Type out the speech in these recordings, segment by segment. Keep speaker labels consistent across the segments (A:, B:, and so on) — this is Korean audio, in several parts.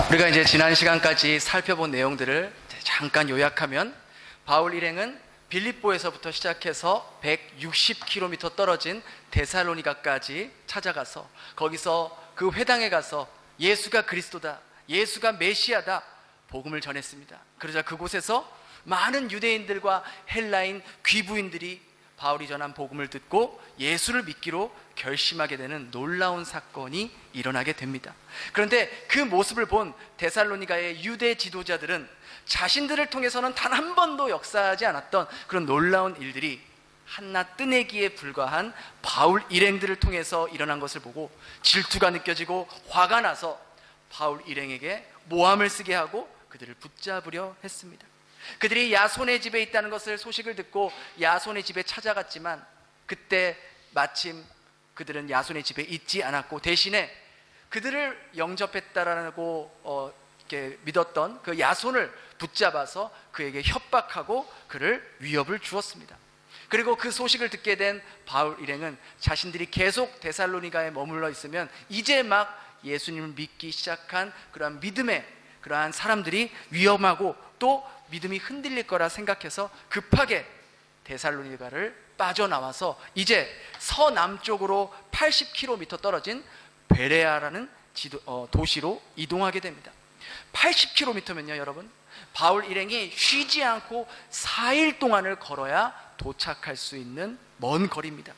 A: 우리가 이제 지난 시간까지 살펴본 내용들을 잠깐 요약하면, 바울 일행은 빌립보에서부터 시작해서 160km 떨어진 데살로니가까지 찾아가서 거기서 그 회당에 가서 예수가 그리스도다, 예수가 메시아다 복음을 전했습니다. 그러자 그곳에서 많은 유대인들과 헬라인 귀부인들이 바울이 전한 복음을 듣고 예수를 믿기로 결심하게 되는 놀라운 사건이 일어나게 됩니다. 그런데 그 모습을 본 데살로니가의 유대 지도자들은 자신들을 통해서는 단 한 번도 역사하지 않았던 그런 놀라운 일들이 한낱 뜨내기에 불과한 바울 일행들을 통해서 일어난 것을 보고 질투가 느껴지고 화가 나서 바울 일행에게 모함을 쓰게 하고 그들을 붙잡으려 했습니다. 그들이 야손의 집에 있다는 것을 소식을 듣고 야손의 집에 찾아갔지만 그때 마침 그들은 야손의 집에 있지 않았고 대신에 그들을 영접했다라고 이렇게 믿었던 그 야손을 붙잡아서 그에게 협박하고 그를 위협을 주었습니다. 그리고 그 소식을 듣게 된 바울 일행은 자신들이 계속 데살로니가에 머물러 있으면 이제 막 예수님을 믿기 시작한 그러한 믿음의 그러한 사람들이 위험하고 또 믿음이 흔들릴 거라 생각해서 급하게 데살로니가를 빠져나와서 이제 서남쪽으로 80km 떨어진 베레아라는 도시로 이동하게 됩니다. 80km면요 여러분, 바울 일행이 쉬지 않고 4일 동안을 걸어야 도착할 수 있는 먼 거리입니다.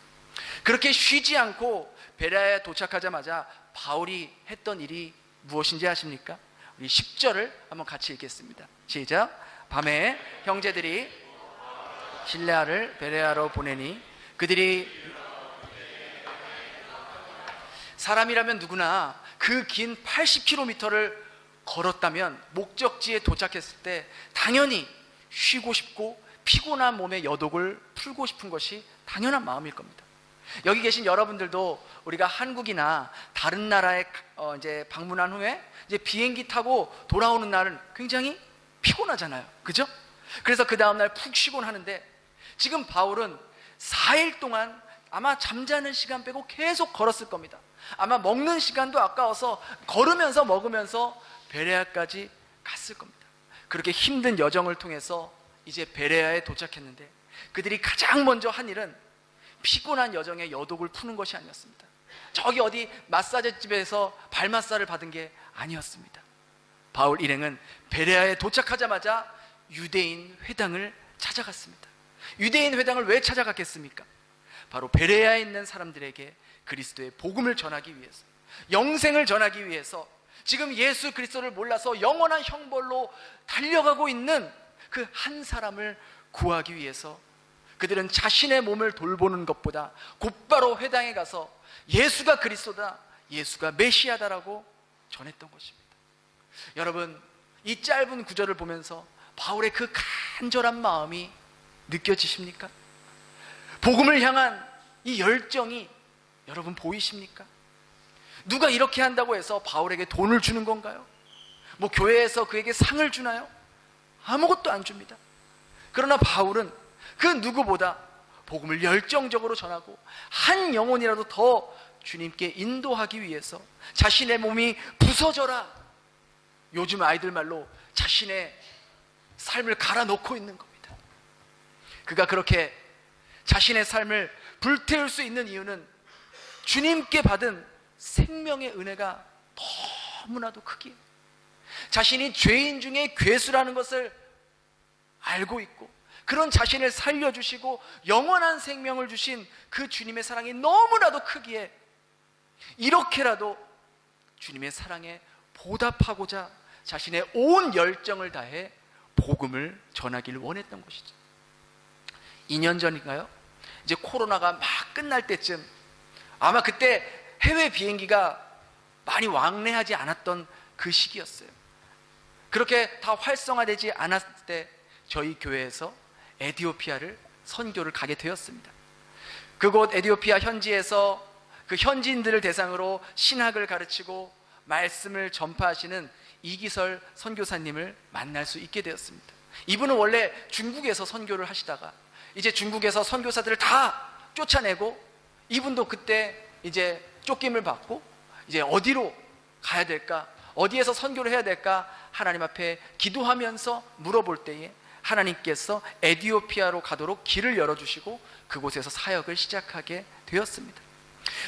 A: 그렇게 쉬지 않고 베레아에 도착하자마자 바울이 했던 일이 무엇인지 아십니까? 우리 10절을 한번 같이 읽겠습니다. 시작. 밤에 형제들이 실레아를 베레아로 보내니 그들이, 사람이라면 누구나 그 긴 80km를 걸었다면 목적지에 도착했을 때 당연히 쉬고 싶고 피곤한 몸의 여독을 풀고 싶은 것이 당연한 마음일 겁니다. 여기 계신 여러분들도 우리가 한국이나 다른 나라에 이제 방문한 후에 이제 비행기 타고 돌아오는 날은 굉장히 피곤하잖아요, 그죠? 그래서 그 다음날 푹 쉬곤 하는데 지금 바울은 4일 동안 아마 잠자는 시간 빼고 계속 걸었을 겁니다. 아마 먹는 시간도 아까워서 걸으면서 먹으면서 베레아까지 갔을 겁니다. 그렇게 힘든 여정을 통해서 이제 베레아에 도착했는데 그들이 가장 먼저 한 일은 피곤한 여정의 여독을 푸는 것이 아니었습니다. 저기 어디 마사지 집에서 발 마사지를 받은 게 아니었습니다. 바울 일행은 베레아에 도착하자마자 유대인 회당을 찾아갔습니다. 유대인 회당을 왜 찾아갔겠습니까? 바로 베레아에 있는 사람들에게 그리스도의 복음을 전하기 위해서, 영생을 전하기 위해서, 지금 예수 그리스도를 몰라서 영원한 형벌로 달려가고 있는 그 한 사람을 구하기 위해서 그들은 자신의 몸을 돌보는 것보다 곧바로 회당에 가서 예수가 그리스도다, 예수가 메시아다라고 전했던 것입니다. 여러분, 이 짧은 구절을 보면서 바울의 그 간절한 마음이 느껴지십니까? 복음을 향한 이 열정이 여러분 보이십니까? 누가 이렇게 한다고 해서 바울에게 돈을 주는 건가요? 뭐 교회에서 그에게 상을 주나요? 아무것도 안 줍니다. 그러나 바울은 그 누구보다 복음을 열정적으로 전하고 한 영혼이라도 더 주님께 인도하기 위해서 자신의 몸이 부서져라, 요즘 아이들 말로 자신의 삶을 갈아놓고 있는 겁니다. 그가 그렇게 자신의 삶을 불태울 수 있는 이유는 주님께 받은 생명의 은혜가 너무나도 크기에, 자신이 죄인 중에 괴수라는 것을 알고 있고 그런 자신을 살려주시고 영원한 생명을 주신 그 주님의 사랑이 너무나도 크기에 이렇게라도 주님의 사랑에 보답하고자 자신의 온 열정을 다해 복음을 전하기를 원했던 것이죠. 2년 전인가요? 이제 코로나가 막 끝날 때쯤, 아마 그때 해외 비행기가 많이 왕래하지 않았던 그 시기였어요. 그렇게 다 활성화되지 않았을 때 저희 교회에서 에티오피아를 선교를 가게 되었습니다. 그곳 에티오피아 현지에서 그 현지인들을 대상으로 신학을 가르치고 말씀을 전파하시는 이기설 선교사님을 만날 수 있게 되었습니다. 이분은 원래 중국에서 선교를 하시다가 이제 중국에서 선교사들을 다 쫓아내고 이분도 그때 이제 쫓김을 받고 이제 어디로 가야 될까 어디에서 선교를 해야 될까 하나님 앞에 기도하면서 물어볼 때에 하나님께서 에티오피아로 가도록 길을 열어주시고 그곳에서 사역을 시작하게 되었습니다.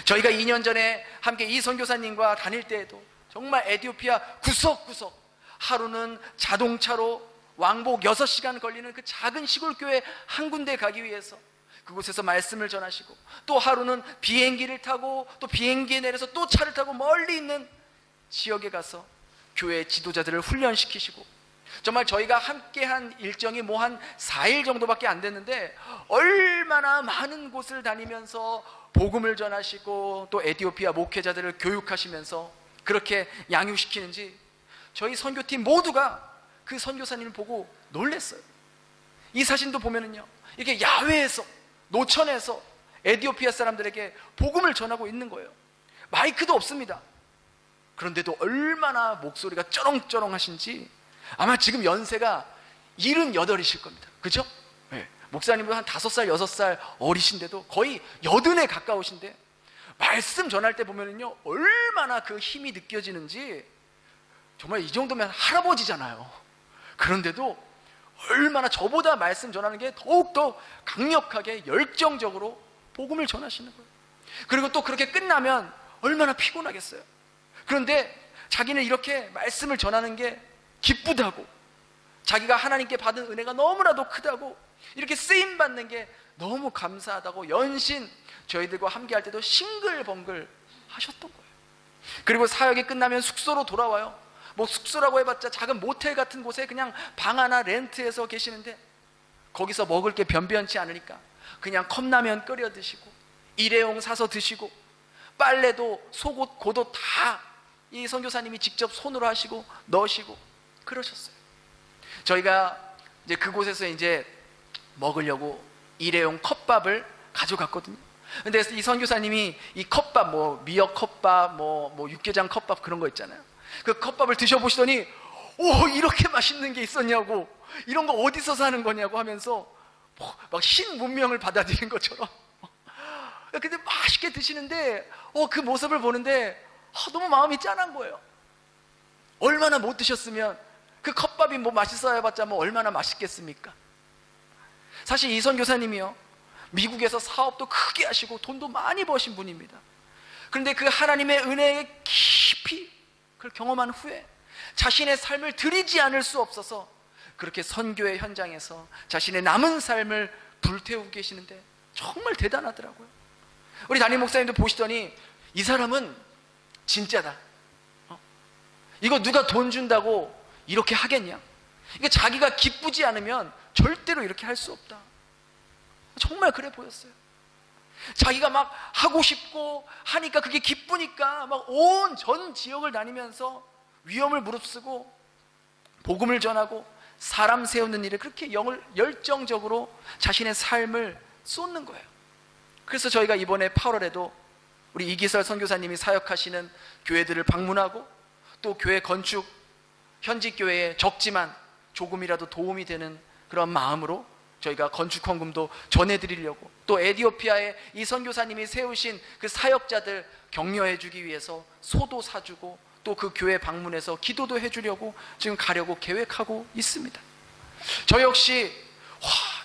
A: 저희가 2년 전에 함께 이 선교사님과 다닐 때에도 정말 에티오피아 구석구석 하루는 자동차로 왕복 6시간 걸리는 그 작은 시골 교회 한 군데 가기 위해서 그곳에서 말씀을 전하시고, 또 하루는 비행기를 타고 또 비행기에 내려서 또 차를 타고 멀리 있는 지역에 가서 교회 지도자들을 훈련시키시고, 정말 저희가 함께한 일정이 뭐 한 4일 정도밖에 안 됐는데 얼마나 많은 곳을 다니면서 복음을 전하시고 또 에티오피아 목회자들을 교육하시면서 그렇게 양육시키는지 저희 선교팀 모두가 그 선교사님을 보고 놀랐어요. 이 사진도 보면은요, 이렇게 야외에서, 노천에서 에티오피아 사람들에게 복음을 전하고 있는 거예요. 마이크도 없습니다. 그런데도 얼마나 목소리가 쩌렁쩌렁 하신지, 아마 지금 연세가 78이실 겁니다. 그죠? 네. 목사님도 한 5살, 6살 어리신데도 거의 80에 가까우신데 말씀 전할 때 보면은요, 얼마나 그 힘이 느껴지는지, 정말 이 정도면 할아버지잖아요. 그런데도 얼마나 저보다 말씀 전하는 게 더욱더 강력하게 열정적으로 복음을 전하시는 거예요. 그리고 또 그렇게 끝나면 얼마나 피곤하겠어요. 그런데 자기는 이렇게 말씀을 전하는 게 기쁘다고, 자기가 하나님께 받은 은혜가 너무나도 크다고, 이렇게 쓰임받는 게 너무 감사하다고 연신 저희들과 함께 할 때도 싱글벙글 하셨던 거예요. 그리고 사역이 끝나면 숙소로 돌아와요. 뭐 숙소라고 해봤자 작은 모텔 같은 곳에 그냥 방 하나 렌트해서 계시는데 거기서 먹을 게 변변치 않으니까 그냥 컵라면 끓여 드시고 일회용 사서 드시고 빨래도 속옷, 겉옷 다 이 선교사님이 직접 손으로 하시고 넣으시고 그러셨어요. 저희가 이제 그곳에서 이제 먹으려고 일회용 컵밥을 가져갔거든요. 근데 이 선교사님이 이 컵밥, 뭐 미역 컵밥, 뭐 육개장 컵밥 그런 거 있잖아요. 그 컵밥을 드셔보시더니 오, 이렇게 맛있는 게 있었냐고, 이런 거 어디서 사는 거냐고 하면서 막 신문명을 받아들인 것처럼 근데 맛있게 드시는데 그 모습을 보는데 너무 마음이 짠한 거예요. 얼마나 못 드셨으면 그 컵밥이 뭐 맛있어 해봤자 뭐 얼마나 맛있겠습니까? 사실 이 선교사님이요, 미국에서 사업도 크게 하시고 돈도 많이 버신 분입니다. 그런데 그 하나님의 은혜에 깊이 그걸 경험한 후에 자신의 삶을 드리지 않을 수 없어서 그렇게 선교의 현장에서 자신의 남은 삶을 불태우고 계시는데 정말 대단하더라고요. 우리 담임 목사님도 보시더니 이 사람은 진짜다. 이거 누가 돈 준다고 이렇게 하겠냐? 이게 자기가 기쁘지 않으면 절대로 이렇게 할 수 없다. 정말 그래 보였어요. 자기가 막 하고 싶고 하니까 그게 기쁘니까 막 온 전 지역을 다니면서 위험을 무릅쓰고 복음을 전하고 사람 세우는 일에 그렇게 열정적으로 자신의 삶을 쏟는 거예요. 그래서 저희가 이번에 8월에도 우리 이기설 선교사님이 사역하시는 교회들을 방문하고 또 교회 건축, 현직 교회에 적지만 조금이라도 도움이 되는 그런 마음으로 저희가 건축 헌금도 전해드리려고, 또 에티오피아에 이 선교사님이 세우신 그 사역자들 격려해 주기 위해서 소도 사주고 또 그 교회 방문해서 기도도 해주려고 지금 가려고 계획하고 있습니다. 저 역시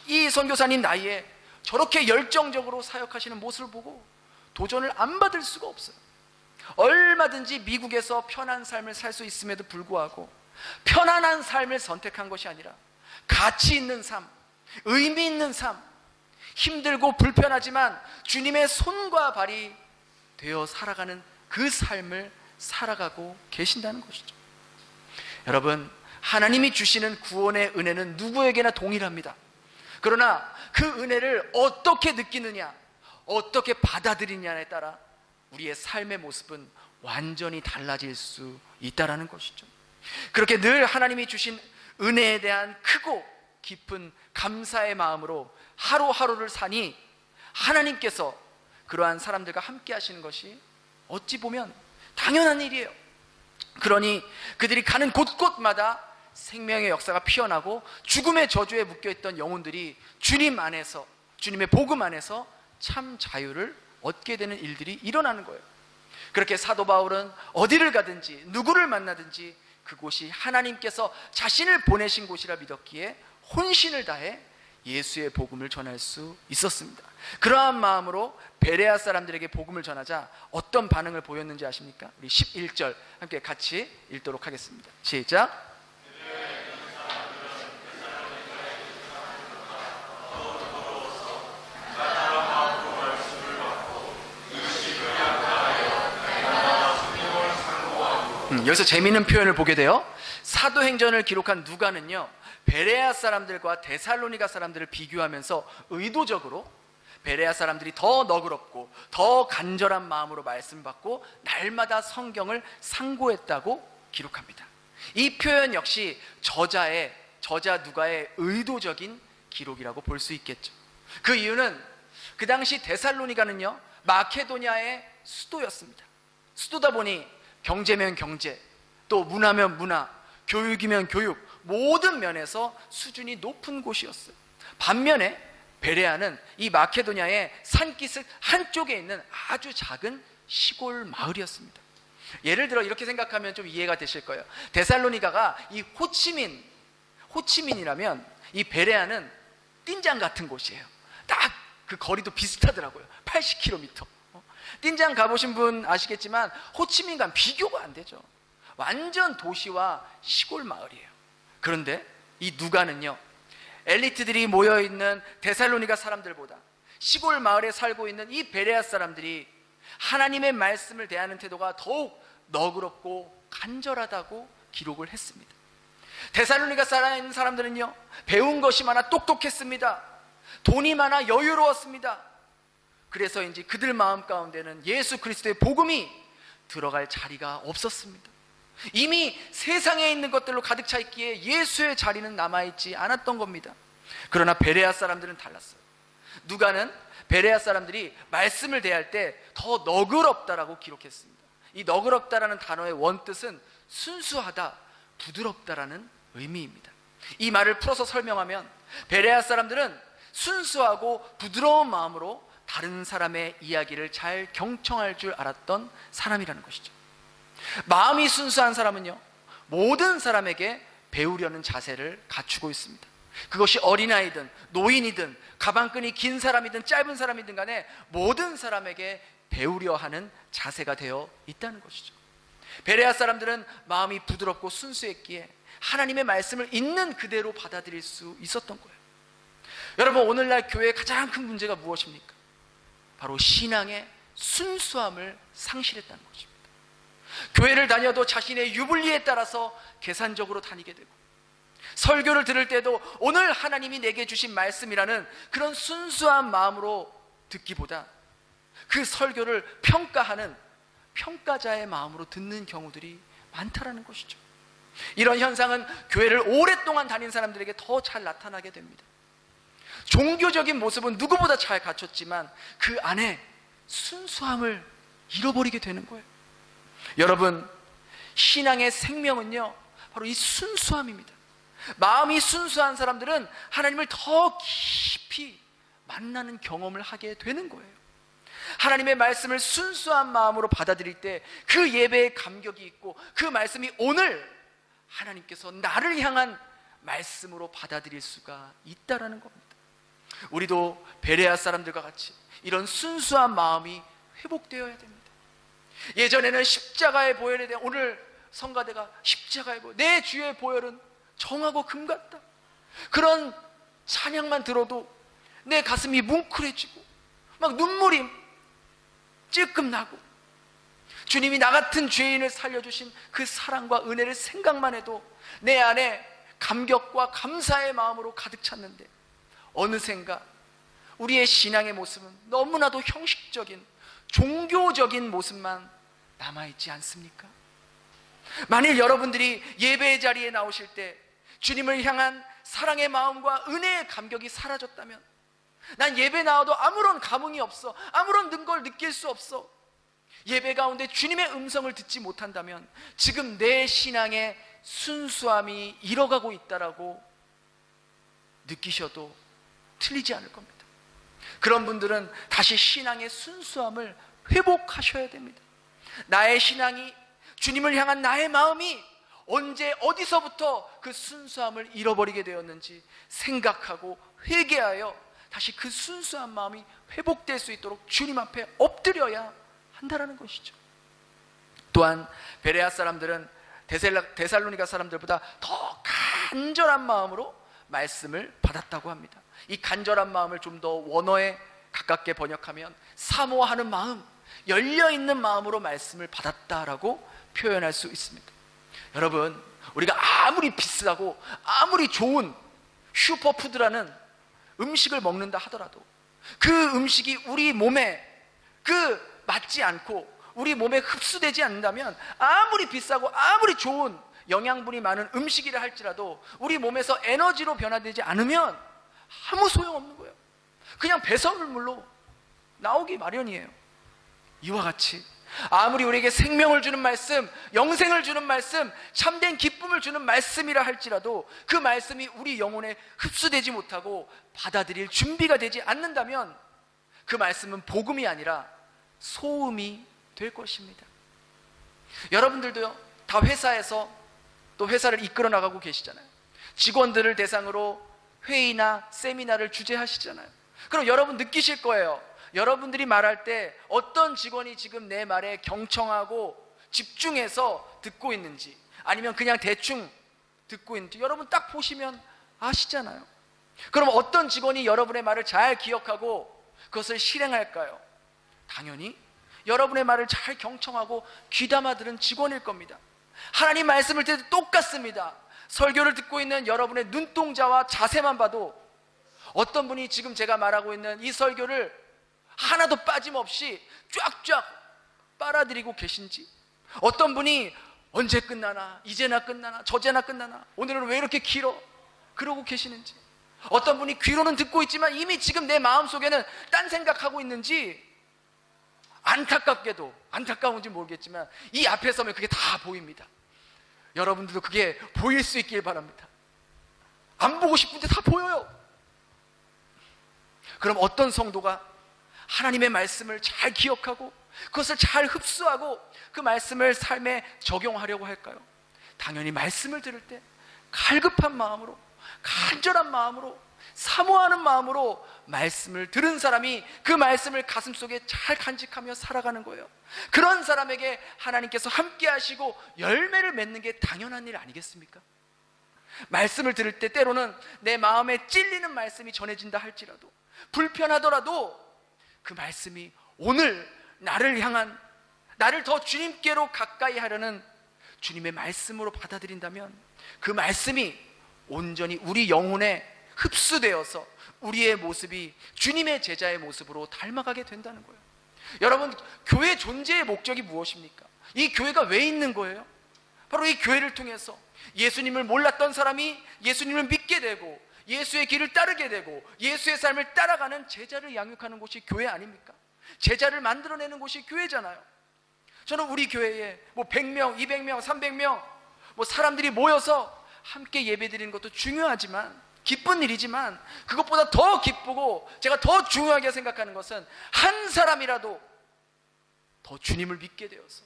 A: 이 선교사님 나이에 저렇게 열정적으로 사역하시는 모습을 보고 도전을 안 받을 수가 없어요. 얼마든지 미국에서 편한 삶을 살 수 있음에도 불구하고 편안한 삶을 선택한 것이 아니라 가치 있는 삶, 의미 있는 삶, 힘들고 불편하지만 주님의 손과 발이 되어 살아가는 그 삶을 살아가고 계신다는 것이죠. 여러분, 하나님이 주시는 구원의 은혜는 누구에게나 동일합니다. 그러나 그 은혜를 어떻게 느끼느냐, 어떻게 받아들이냐에 따라 우리의 삶의 모습은 완전히 달라질 수 있다는 것이죠. 그렇게 늘 하나님이 주신 은혜에 대한 크고 깊은 감사의 마음으로 하루하루를 사니 하나님께서 그러한 사람들과 함께 하시는 것이 어찌 보면 당연한 일이에요. 그러니 그들이 가는 곳곳마다 생명의 역사가 피어나고 죽음의 저주에 묶여있던 영혼들이 주님 안에서, 주님의 복음 안에서 참 자유를 얻게 되는 일들이 일어나는 거예요. 그렇게 사도 바울은 어디를 가든지 누구를 만나든지 그곳이 하나님께서 자신을 보내신 곳이라 믿었기에 혼신을 다해 예수의 복음을 전할 수 있었습니다. 그러한 마음으로 베레아 사람들에게 복음을 전하자 어떤 반응을 보였는지 아십니까? 우리 11절 함께 같이 읽도록 하겠습니다. 시작. 여기서 재미있는 표현을 보게 돼요. 사도행전을 기록한 누가는요, 베레아 사람들과 데살로니가 사람들을 비교하면서 의도적으로 베레아 사람들이 더 너그럽고 더 간절한 마음으로 말씀 받고 날마다 성경을 상고했다고 기록합니다. 이 표현 역시 저자 누가의 의도적인 기록이라고 볼 수 있겠죠. 그 이유는 그 당시 데살로니가는요, 마케도니아의 수도였습니다. 수도다 보니 경제면 경제, 또 문화면 문화, 교육이면 교육, 모든 면에서 수준이 높은 곳이었어요. 반면에 베레아는 이 마케도니아의 산기슭 한쪽에 있는 아주 작은 시골 마을이었습니다. 예를 들어 이렇게 생각하면 좀 이해가 되실 거예요. 데살로니가가 이 호치민이라면 이 베레아는 띵장 같은 곳이에요. 딱 그 거리도 비슷하더라고요. 80km. 띵장 가보신 분 아시겠지만 호치민과는 비교가 안 되죠. 완전 도시와 시골 마을이에요. 그런데 이 누가는요, 엘리트들이 모여있는 데살로니가 사람들보다 시골 마을에 살고 있는 이 베레아 사람들이 하나님의 말씀을 대하는 태도가 더욱 너그럽고 간절하다고 기록을 했습니다. 데살로니가 살아 있는 사람들은요, 배운 것이 많아 똑똑했습니다. 돈이 많아 여유로웠습니다. 그래서인지 그들 마음 가운데는 예수 그리스도의 복음이 들어갈 자리가 없었습니다. 이미 세상에 있는 것들로 가득 차 있기에 예수의 자리는 남아있지 않았던 겁니다. 그러나 베레아 사람들은 달랐어요. 누가는 베레아 사람들이 말씀을 대할 때 더 너그럽다라고 기록했습니다. 이 너그럽다라는 단어의 원뜻은 순수하다, 부드럽다라는 의미입니다. 이 말을 풀어서 설명하면 베레아 사람들은 순수하고 부드러운 마음으로 다른 사람의 이야기를 잘 경청할 줄 알았던 사람이라는 것이죠. 마음이 순수한 사람은요, 모든 사람에게 배우려는 자세를 갖추고 있습니다. 그것이 어린아이든 노인이든 가방끈이 긴 사람이든 짧은 사람이든 간에 모든 사람에게 배우려 하는 자세가 되어 있다는 것이죠. 베레아 사람들은 마음이 부드럽고 순수했기에 하나님의 말씀을 있는 그대로 받아들일 수 있었던 거예요. 여러분, 오늘날 교회의 가장 큰 문제가 무엇입니까? 바로 신앙의 순수함을 상실했다는 것입니다. 교회를 다녀도 자신의 유불리에 따라서 계산적으로 다니게 되고, 설교를 들을 때도 오늘 하나님이 내게 주신 말씀이라는 그런 순수한 마음으로 듣기보다 그 설교를 평가하는 평가자의 마음으로 듣는 경우들이 많다라는 것이죠. 이런 현상은 교회를 오랫동안 다닌 사람들에게 더 잘 나타나게 됩니다. 종교적인 모습은 누구보다 잘 갖췄지만 그 안에 순수함을 잃어버리게 되는 거예요. 여러분, 신앙의 생명은요, 바로 이 순수함입니다. 마음이 순수한 사람들은 하나님을 더 깊이 만나는 경험을 하게 되는 거예요. 하나님의 말씀을 순수한 마음으로 받아들일 때 그 예배에 감격이 있고 그 말씀이 오늘 하나님께서 나를 향한 말씀으로 받아들일 수가 있다라는 겁니다. 우리도 베레아 사람들과 같이 이런 순수한 마음이 회복되어야 됩니다. 예전에는 십자가의 보혈에 대한, 오늘 성가대가 십자가의 보혈, 내 주의 보혈은 정하고 금 같다, 그런 찬양만 들어도 내 가슴이 뭉클해지고 막 눈물이 찔끔 나고, 주님이 나 같은 죄인을 살려주신 그 사랑과 은혜를 생각만 해도 내 안에 감격과 감사의 마음으로 가득 찼는데, 어느샌가 우리의 신앙의 모습은 너무나도 형식적인 종교적인 모습만 남아있지 않습니까? 만일 여러분들이 예배의 자리에 나오실 때 주님을 향한 사랑의 마음과 은혜의 감격이 사라졌다면, 난 예배 나와도 아무런 감흥이 없어, 아무런 걸 느낄 수 없어, 예배 가운데 주님의 음성을 듣지 못한다면 지금 내 신앙의 순수함이 잃어가고 있다라고 느끼셔도 틀리지 않을 겁니다. 그런 분들은 다시 신앙의 순수함을 회복하셔야 됩니다. 나의 신앙이, 주님을 향한 나의 마음이 언제 어디서부터 그 순수함을 잃어버리게 되었는지 생각하고 회개하여 다시 그 순수한 마음이 회복될 수 있도록 주님 앞에 엎드려야 한다라는 것이죠. 또한 베레아 사람들은 데살로니가 사람들보다 더 간절한 마음으로 말씀을 받았다고 합니다. 이 간절한 마음을 좀 더 원어에 가깝게 번역하면 사모하는 마음, 열려있는 마음으로 말씀을 받았다라고 표현할 수 있습니다. 여러분, 우리가 아무리 비싸고 아무리 좋은 슈퍼푸드라는 음식을 먹는다 하더라도 그 음식이 우리 몸에 맞지 않고 우리 몸에 흡수되지 않는다면, 아무리 비싸고 아무리 좋은 영양분이 많은 음식이라 할지라도 우리 몸에서 에너지로 변화되지 않으면 아무 소용없는 거예요. 그냥 배설물로 나오기 마련이에요. 이와 같이 아무리 우리에게 생명을 주는 말씀, 영생을 주는 말씀, 참된 기쁨을 주는 말씀이라 할지라도 그 말씀이 우리 영혼에 흡수되지 못하고 받아들일 준비가 되지 않는다면 그 말씀은 복음이 아니라 소음이 될 것입니다. 여러분들도요, 다 회사에서 또 회사를 이끌어 나가고 계시잖아요. 직원들을 대상으로 회의나 세미나를 주재하시잖아요. 그럼 여러분 느끼실 거예요. 여러분들이 말할 때 어떤 직원이 지금 내 말에 경청하고 집중해서 듣고 있는지, 아니면 그냥 대충 듣고 있는지 여러분 딱 보시면 아시잖아요. 그럼 어떤 직원이 여러분의 말을 잘 기억하고 그것을 실행할까요? 당연히 여러분의 말을 잘 경청하고 귀담아 들은 직원일 겁니다. 하나님 말씀을 들을 때 똑같습니다. 설교를 듣고 있는 여러분의 눈동자와 자세만 봐도 어떤 분이 지금 제가 말하고 있는 이 설교를 하나도 빠짐없이 쫙쫙 빨아들이고 계신지, 어떤 분이 언제 끝나나, 이제나 끝나나, 저제나 끝나나, 오늘은 왜 이렇게 길어, 그러고 계시는지, 어떤 분이 귀로는 듣고 있지만 이미 지금 내 마음속에는 딴 생각하고 있는지, 안타깝게도, 안타까운지 모르겠지만 이 앞에 서면 그게 다 보입니다. 여러분들도 그게 보일 수 있길 바랍니다. 안 보고 싶은데 다 보여요. 그럼 어떤 성도가 하나님의 말씀을 잘 기억하고 그것을 잘 흡수하고 그 말씀을 삶에 적용하려고 할까요? 당연히 말씀을 들을 때 갈급한 마음으로, 간절한 마음으로, 사모하는 마음으로 말씀을 들은 사람이 그 말씀을 가슴속에 잘 간직하며 살아가는 거예요. 그런 사람에게 하나님께서 함께 하시고 열매를 맺는 게 당연한 일 아니겠습니까? 말씀을 들을 때 때로는 내 마음에 찔리는 말씀이 전해진다 할지라도, 불편하더라도 그 말씀이 오늘 나를 향한, 나를 더 주님께로 가까이 하려는 주님의 말씀으로 받아들인다면 그 말씀이 온전히 우리 영혼에 흡수되어서 우리의 모습이 주님의 제자의 모습으로 닮아가게 된다는 거예요. 여러분, 교회 존재의 목적이 무엇입니까? 이 교회가 왜 있는 거예요? 바로 이 교회를 통해서 예수님을 몰랐던 사람이 예수님을 믿게 되고 예수의 길을 따르게 되고 예수의 삶을 따라가는 제자를 양육하는 곳이 교회 아닙니까? 제자를 만들어내는 곳이 교회잖아요. 저는 우리 교회에 100명, 200명, 300명 사람들이 모여서 함께 예배드리는 것도 중요하지만, 기쁜 일이지만, 그것보다 더 기쁘고 제가 더 중요하게 생각하는 것은 한 사람이라도 더 주님을 믿게 되어서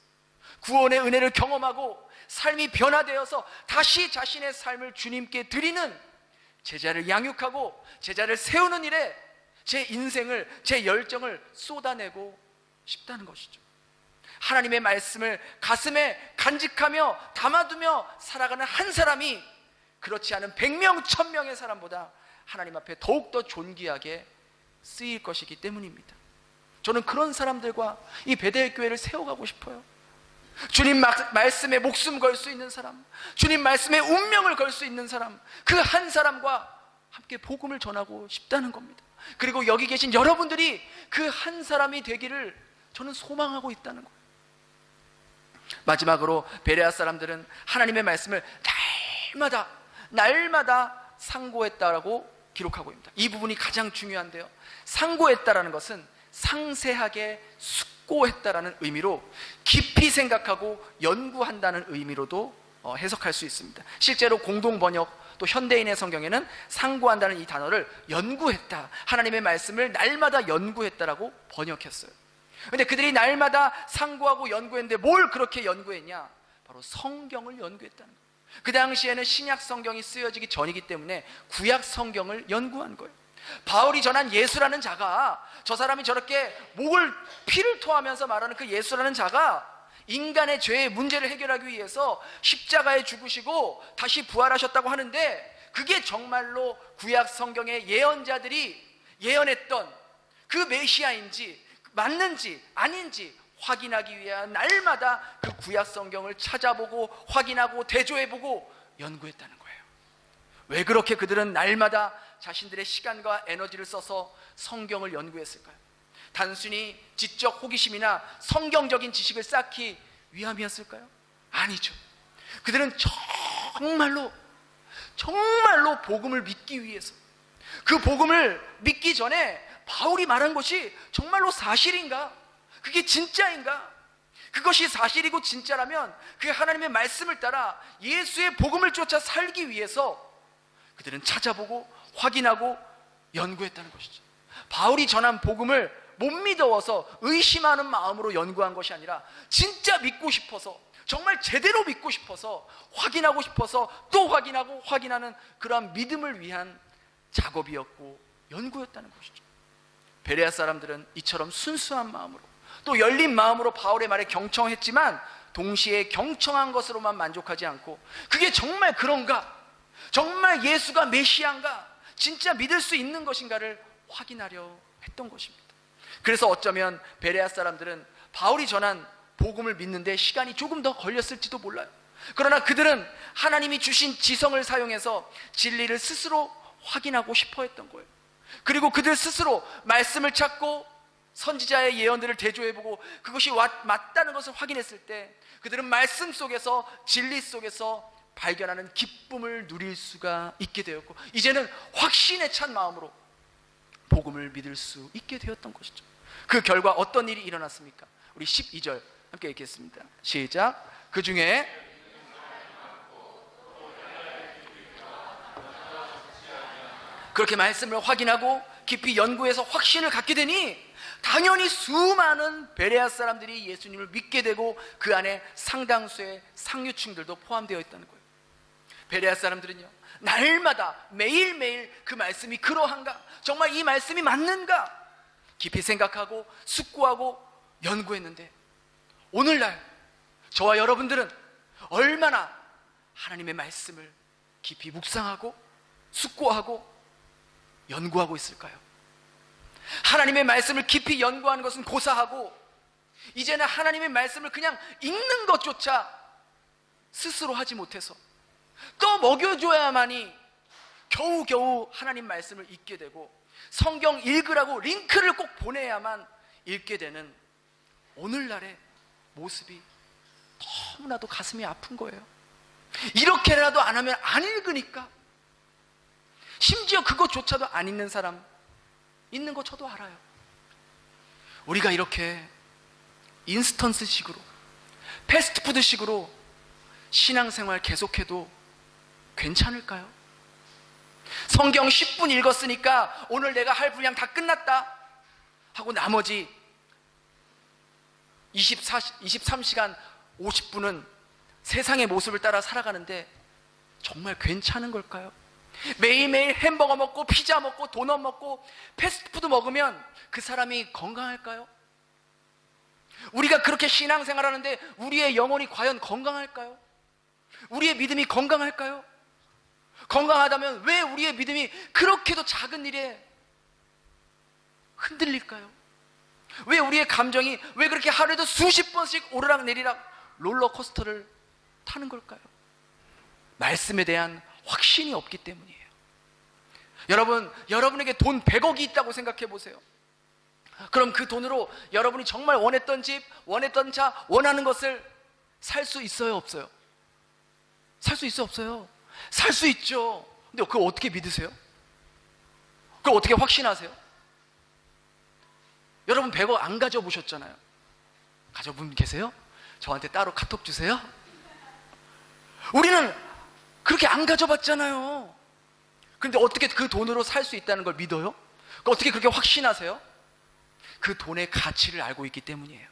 A: 구원의 은혜를 경험하고 삶이 변화되어서 다시 자신의 삶을 주님께 드리는 제자를 양육하고 제자를 세우는 일에 제 인생을, 제 열정을 쏟아내고 싶다는 것이죠. 하나님의 말씀을 가슴에 간직하며 담아두며 살아가는 한 사람이 그렇지 않은 100명, 1000명의 사람보다 하나님 앞에 더욱더 존귀하게 쓰일 것이기 때문입니다. 저는 그런 사람들과 이 베델 교회를 세워가고 싶어요. 주님 말씀에 목숨 걸 수 있는 사람, 주님 말씀에 운명을 걸 수 있는 사람, 그 한 사람과 함께 복음을 전하고 싶다는 겁니다. 그리고 여기 계신 여러분들이 그 한 사람이 되기를 저는 소망하고 있다는 거예요. 마지막으로 베레아 사람들은 하나님의 말씀을 날마다 상고했다라고 기록하고 있습니다. 이 부분이 가장 중요한데요, 상고했다라는 것은 상세하게 숙고했다라는 의미로 깊이 생각하고 연구한다는 의미로도 해석할 수 있습니다. 실제로 공동번역 또 현대인의 성경에는 상고한다는 이 단어를 연구했다, 하나님의 말씀을 날마다 연구했다라고 번역했어요. 근데 그들이 날마다 상고하고 연구했는데 뭘 그렇게 연구했냐? 바로 성경을 연구했다는 거예요. 그 당시에는 신약 성경이 쓰여지기 전이기 때문에 구약 성경을 연구한 거예요. 바울이 전한 예수라는 자가, 저 사람이 저렇게 목을 피를 토하면서 말하는 그 예수라는 자가 인간의 죄의 문제를 해결하기 위해서 십자가에 죽으시고 다시 부활하셨다고 하는데, 그게 정말로 구약 성경의 예언자들이 예언했던 그 메시아인지 맞는지 아닌지 확인하기 위한 날마다 그 구약 성경을 찾아보고 확인하고 대조해보고 연구했다는 거예요. 왜 그렇게 그들은 날마다 자신들의 시간과 에너지를 써서 성경을 연구했을까요? 단순히 지적 호기심이나 성경적인 지식을 쌓기 위함이었을까요? 아니죠. 그들은 정말로 복음을 믿기 위해서, 그 복음을 믿기 전에 바울이 말한 것이 정말로 사실인가? 그게 진짜인가? 그것이 사실이고 진짜라면 그 하나님의 말씀을 따라 예수의 복음을 쫓아 살기 위해서 그들은 찾아보고 확인하고 연구했다는 것이죠. 바울이 전한 복음을 못 믿어서 의심하는 마음으로 연구한 것이 아니라 진짜 믿고 싶어서, 정말 제대로 믿고 싶어서, 확인하고 싶어서 또 확인하고 확인하는 그러한 믿음을 위한 작업이었고 연구였다는 것이죠. 베레아 사람들은 이처럼 순수한 마음으로 또 열린 마음으로 바울의 말에 경청했지만 동시에 경청한 것으로만 만족하지 않고, 그게 정말 그런가? 정말 예수가 메시아인가? 진짜 믿을 수 있는 것인가를 확인하려 했던 것입니다. 그래서 어쩌면 베레아 사람들은 바울이 전한 복음을 믿는데 시간이 조금 더 걸렸을지도 몰라요. 그러나 그들은 하나님이 주신 지성을 사용해서 진리를 스스로 확인하고 싶어 했던 거예요. 그리고 그들 스스로 말씀을 찾고 선지자의 예언들을 대조해보고 그것이 맞다는 것을 확인했을 때 그들은 말씀 속에서, 진리 속에서 발견하는 기쁨을 누릴 수가 있게 되었고, 이제는 확신에 찬 마음으로 복음을 믿을 수 있게 되었던 것이죠. 그 결과 어떤 일이 일어났습니까? 우리 12절 함께 읽겠습니다. 시작. 그 중에 그렇게 말씀을 확인하고 깊이 연구해서 확신을 갖게 되니 당연히 수많은 베레아 사람들이 예수님을 믿게 되고 그 안에 상당수의 상류층들도 포함되어 있다는 거예요. 베레아 사람들은요, 날마다 매일매일 그 말씀이 그러한가? 정말 이 말씀이 맞는가? 깊이 생각하고 숙고하고 연구했는데, 오늘날 저와 여러분들은 얼마나 하나님의 말씀을 깊이 묵상하고 숙고하고 연구하고 있을까요? 하나님의 말씀을 깊이 연구하는 것은 고사하고, 이제는 하나님의 말씀을 그냥 읽는 것조차 스스로 하지 못해서 또 먹여줘야만이 겨우겨우 하나님 말씀을 읽게 되고, 성경 읽으라고 링크를 꼭 보내야만 읽게 되는 오늘날의 모습이 너무나도 가슴이 아픈 거예요. 이렇게라도 안 하면 안 읽으니까. 심지어 그것조차도 안 읽는 사람 있는 거 저도 알아요. 우리가 이렇게 인스턴스식으로, 패스트푸드식으로 신앙생활 계속해도 괜찮을까요? 성경 10분 읽었으니까 오늘 내가 할 분량 다 끝났다 하고 나머지 23시간 50분은 세상의 모습을 따라 살아가는데 정말 괜찮은 걸까요? 매일매일 햄버거 먹고 피자 먹고 도넛 먹고 패스트푸드 먹으면 그 사람이 건강할까요? 우리가 그렇게 신앙생활하는데 우리의 영혼이 과연 건강할까요? 우리의 믿음이 건강할까요? 건강하다면 왜 우리의 믿음이 그렇게도 작은 일에 흔들릴까요? 왜 우리의 감정이 왜 그렇게 하루에도 수십 번씩 오르락 내리락 롤러코스터를 타는 걸까요? 말씀에 대한 확신이 없기 때문이에요. 여러분에게 돈 100억이 있다고 생각해 보세요. 그럼 그 돈으로 여러분이 정말 원했던 집, 원했던 차, 원하는 것을 살 수 있어요, 없어요? 살 수 있어요, 없어요? 살 수 있죠. 근데 그걸 어떻게 믿으세요? 그걸 어떻게 확신하세요? 여러분 100억 안 가져보셨잖아요. 가져본 분 계세요? 저한테 따로 카톡 주세요. 우리는 그렇게 안 가져봤잖아요. 근데 어떻게 그 돈으로 살 수 있다는 걸 믿어요? 어떻게 그렇게 확신하세요? 그 돈의 가치를 알고 있기 때문이에요.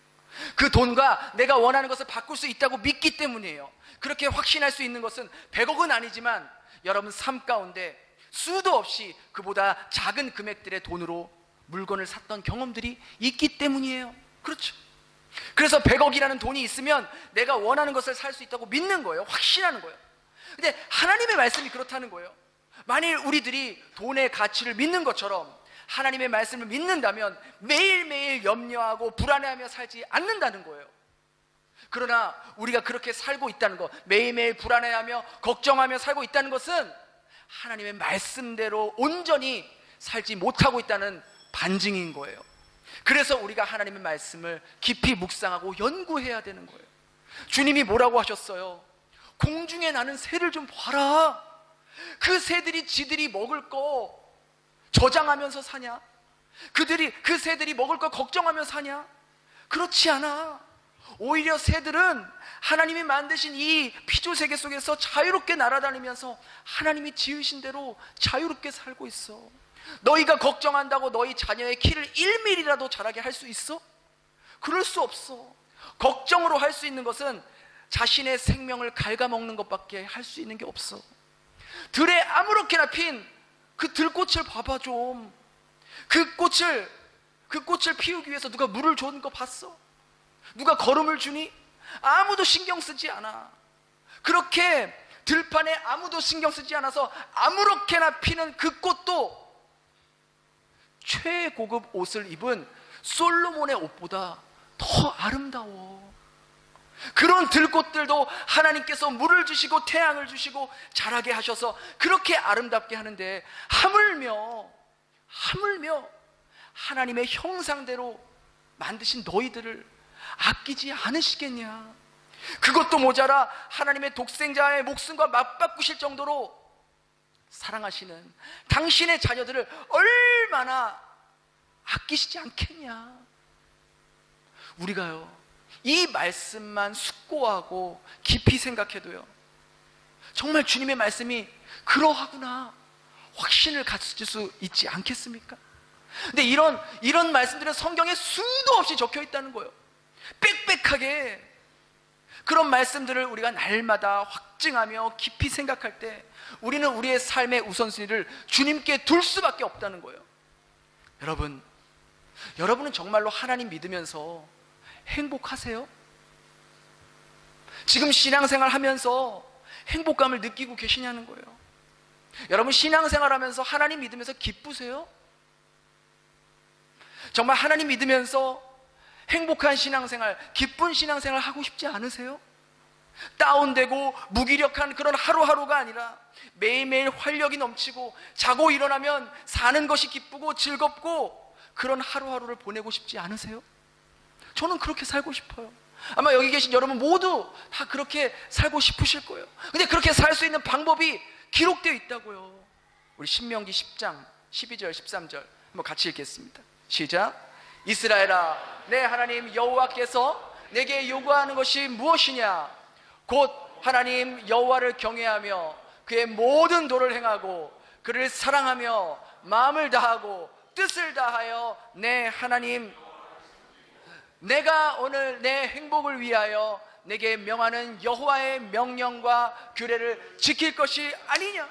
A: 그 돈과 내가 원하는 것을 바꿀 수 있다고 믿기 때문이에요. 그렇게 확신할 수 있는 것은 100억은 아니지만 여러분 삶 가운데 수도 없이 그보다 작은 금액들의 돈으로 물건을 샀던 경험들이 있기 때문이에요. 그렇죠. 그래서 100억이라는 돈이 있으면 내가 원하는 것을 살 수 있다고 믿는 거예요. 확신하는 거예요. 근데 하나님의 말씀이 그렇다는 거예요. 만일 우리들이 돈의 가치를 믿는 것처럼 하나님의 말씀을 믿는다면 매일매일 염려하고 불안해하며 살지 않는다는 거예요. 그러나 우리가 그렇게 살고 있다는 것, 매일매일 불안해하며 걱정하며 살고 있다는 것은 하나님의 말씀대로 온전히 살지 못하고 있다는 반증인 거예요. 그래서 우리가 하나님의 말씀을 깊이 묵상하고 연구해야 되는 거예요. 주님이 뭐라고 하셨어요? 공중에 나는 새를 좀 봐라. 그 새들이 지들이 먹을 거 저장하면서 사냐? 그 새들이 먹을 거 걱정하며 사냐? 그렇지 않아. 오히려 새들은 하나님이 만드신 이 피조세계 속에서 자유롭게 날아다니면서 하나님이 지으신 대로 자유롭게 살고 있어. 너희가 걱정한다고 너희 자녀의 키를 1mm라도 자라게 할 수 있어? 그럴 수 없어. 걱정으로 할 수 있는 것은 자신의 생명을 갉아먹는 것밖에 할 수 있는 게 없어. 들에 아무렇게나 핀 그 들꽃을 봐봐 좀. 그 꽃을 피우기 위해서 누가 물을 줬는 거 봤어? 누가 거름을 주니? 아무도 신경 쓰지 않아. 그렇게 들판에 아무도 신경 쓰지 않아서 아무렇게나 피는 그 꽃도 최고급 옷을 입은 솔로몬의 옷보다 더 아름다워. 그런 들꽃들도 하나님께서 물을 주시고 태양을 주시고 자라게 하셔서 그렇게 아름답게 하는데 하물며 하나님의 형상대로 만드신 너희들을 아끼지 않으시겠냐? 그것도 모자라 하나님의 독생자의 목숨과 맞바꾸실 정도로 사랑하시는 당신의 자녀들을 얼마나 아끼시지 않겠냐? 우리가요, 이 말씀만 숙고하고 깊이 생각해도요, 정말 주님의 말씀이 그러하구나 확신을 가질 수 있지 않겠습니까? 근데 이런 말씀들은 성경에 수도 없이 적혀 있다는 거예요. 빽빽하게. 그런 말씀들을 우리가 날마다 확증하며 깊이 생각할 때 우리는 우리의 삶의 우선순위를 주님께 둘 수밖에 없다는 거예요. 여러분은 정말로 하나님 믿으면서 행복하세요? 지금 신앙생활 하면서 행복감을 느끼고 계시냐는 거예요. 여러분 신앙생활 하면서 하나님 믿으면서 기쁘세요? 정말 하나님 믿으면서 행복한 신앙생활, 기쁜 신앙생활 하고 싶지 않으세요? 다운되고 무기력한 그런 하루하루가 아니라 매일매일 활력이 넘치고 자고 일어나면 사는 것이 기쁘고 즐겁고 그런 하루하루를 보내고 싶지 않으세요? 저는 그렇게 살고 싶어요. 아마 여기 계신 여러분 모두 다 그렇게 살고 싶으실 거예요. 근데 그렇게 살 수 있는 방법이 기록되어 있다고요. 우리 신명기 10장 12절 13절 한번 같이 읽겠습니다. 시작. 이스라엘아, 내 하나님 여호와께서 내게 요구하는 것이 무엇이냐? 곧 하나님 여호와를 경외하며 그의 모든 도를 행하고 그를 사랑하며 마음을 다하고 뜻을 다하여 내 하나님 내가 오늘 내 행복을 위하여 내게 명하는 여호와의 명령과 규례를 지킬 것이 아니냐?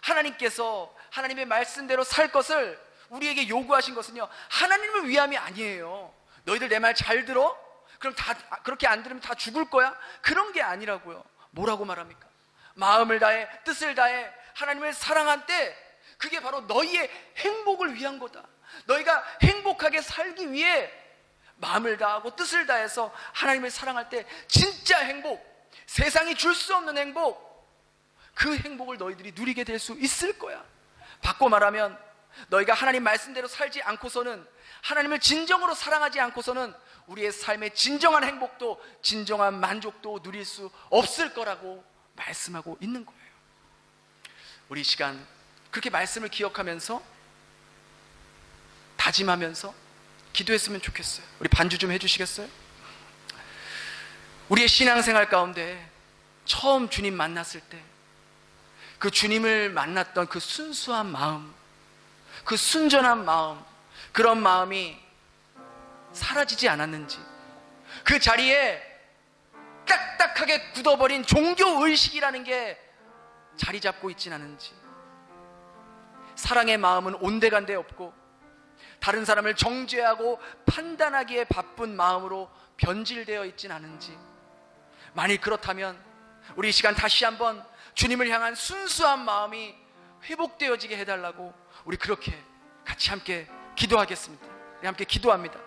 A: 하나님께서 하나님의 말씀대로 살 것을 우리에게 요구하신 것은요, 하나님을 위함이 아니에요. 너희들 내 말 잘 들어? 그럼 다 그렇게 안 들으면 다 죽을 거야? 그런 게 아니라고요. 뭐라고 말합니까? 마음을 다해 뜻을 다해 하나님을 사랑한 때 그게 바로 너희의 행복을 위한 거다. 너희가 행복하게 살기 위해 마음을 다하고 뜻을 다해서 하나님을 사랑할 때 진짜 행복, 세상이 줄 수 없는 행복, 그 행복을 너희들이 누리게 될 수 있을 거야. 바꿔 말하면 너희가 하나님 말씀대로 살지 않고서는, 하나님을 진정으로 사랑하지 않고서는 우리의 삶의 진정한 행복도 진정한 만족도 누릴 수 없을 거라고 말씀하고 있는 거예요. 우리 이 시간 그렇게 말씀을 기억하면서 다짐하면서 기도했으면 좋겠어요. 우리 반주 좀 해주시겠어요? 우리의 신앙생활 가운데 처음 주님 만났을 때 그 주님을 만났던 그 순수한 마음, 그 순전한 마음, 그런 마음이 사라지지 않았는지, 그 자리에 딱딱하게 굳어버린 종교의식이라는 게 자리 잡고 있진 않은지, 사랑의 마음은 온데간데 없고 다른 사람을 정죄하고 판단하기에 바쁜 마음으로 변질되어 있진 않은지, 만일 그렇다면 우리 이 시간 다시 한번 주님을 향한 순수한 마음이 회복되어지게 해달라고 우리 그렇게 같이 함께 기도하겠습니다. 우리 함께 기도합니다.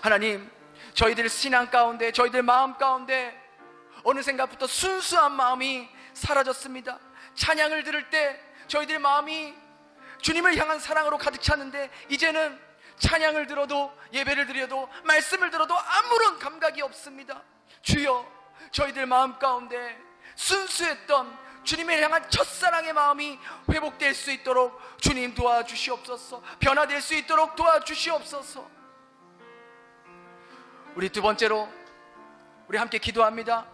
A: 하나님, 저희들 신앙 가운데, 저희들 마음 가운데 어느샌가부터 순수한 마음이 사라졌습니다. 찬양을 들을 때 저희들 마음이 주님을 향한 사랑으로 가득 찼는데, 이제는 찬양을 들어도, 예배를 드려도, 말씀을 들어도 아무런 감각이 없습니다. 주여, 저희들 마음 가운데 순수했던 주님을 향한 첫사랑의 마음이 회복될 수 있도록 주님 도와주시옵소서. 변화될 수 있도록 도와주시옵소서. 우리 두 번째로 우리 함께 기도합니다.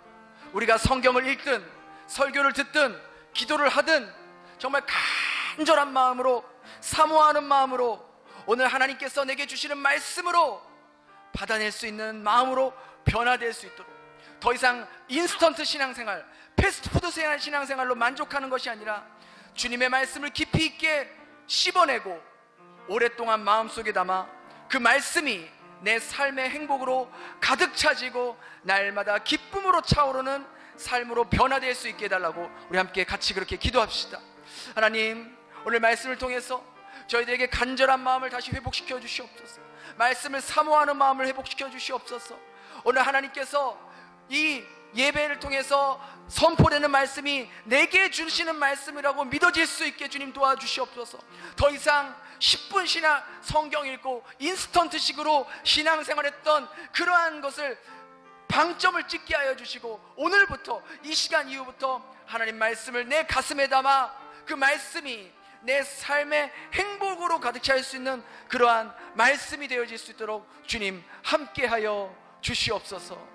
A: 우리가 성경을 읽든 설교를 듣든 기도를 하든 정말 간절한 마음으로, 사모하는 마음으로, 오늘 하나님께서 내게 주시는 말씀으로 받아낼 수 있는 마음으로 변화될 수 있도록, 더 이상 인스턴트 신앙생활, 패스트푸드 신앙생활로 만족하는 것이 아니라 주님의 말씀을 깊이 있게 씹어내고 오랫동안 마음속에 담아 그 말씀이 내 삶의 행복으로 가득 차지고 날마다 기쁨으로 차오르는 삶으로 변화될 수 있게 해달라고 우리 함께 같이 그렇게 기도합시다. 하나님, 오늘 말씀을 통해서 저희들에게 간절한 마음을 다시 회복시켜 주시옵소서. 말씀을 사모하는 마음을 회복시켜 주시옵소서. 오늘 하나님께서 이 예배를 통해서 선포되는 말씀이 내게 주시는 말씀이라고 믿어질 수 있게 주님 도와주시옵소서. 더 이상 10분 성경 읽고 인스턴트식으로 신앙생활했던 그러한 것을 방점을 찍게 하여 주시고, 오늘부터, 이 시간 이후부터 하나님 말씀을 내 가슴에 담아 그 말씀이 내 삶의 행복으로 가득 찰 수 있는 그러한 말씀이 되어질 수 있도록 주님 함께하여 주시옵소서.